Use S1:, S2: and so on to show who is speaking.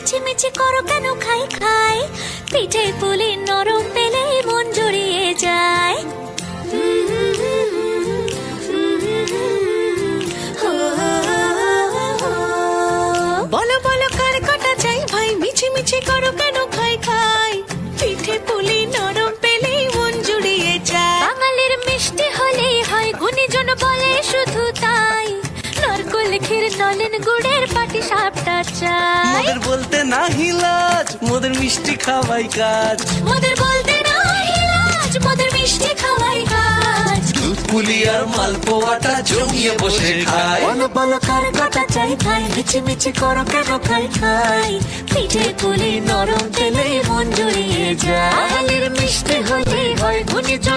S1: মিছিমিছি করো কেন খাই খাই, পিঠে পুলি নরম পেলে মন জড়িয়ে যায়। বলো বলো কার কটা চাই ভাই, মিছিমিছি করো কেন খাই খাই, পিঠে পুলি নরম পেলে মন জুড়িয়ে যায়। বাঙালির মিষ্টি হলেই হয়, গুণীজন বলে শুধু তাই, নারকোল ক্ষীর নলেন গুড়ের পাটি সাপটা চাই।
S2: মোদের বলতে না হিলাজ, মোদের মিষ্টি খাওয়াই কাজ।
S1: মোদের বলতে না ইলাজ, মোদের মিষ্টি খাওয়াই কাজ।
S2: দুধ পুলি আর মালপোয়াটা জমিয়ে বসে খায়।
S1: বলো বলো কার কটা চাই ভাই, মিছিমিছি করো কেন খাই খাই, পিঠে পুলি নরম পেলে মন জুড়িয়ে যায়। বাঙালির মিষ্টি হলেই হয়, গুণীজন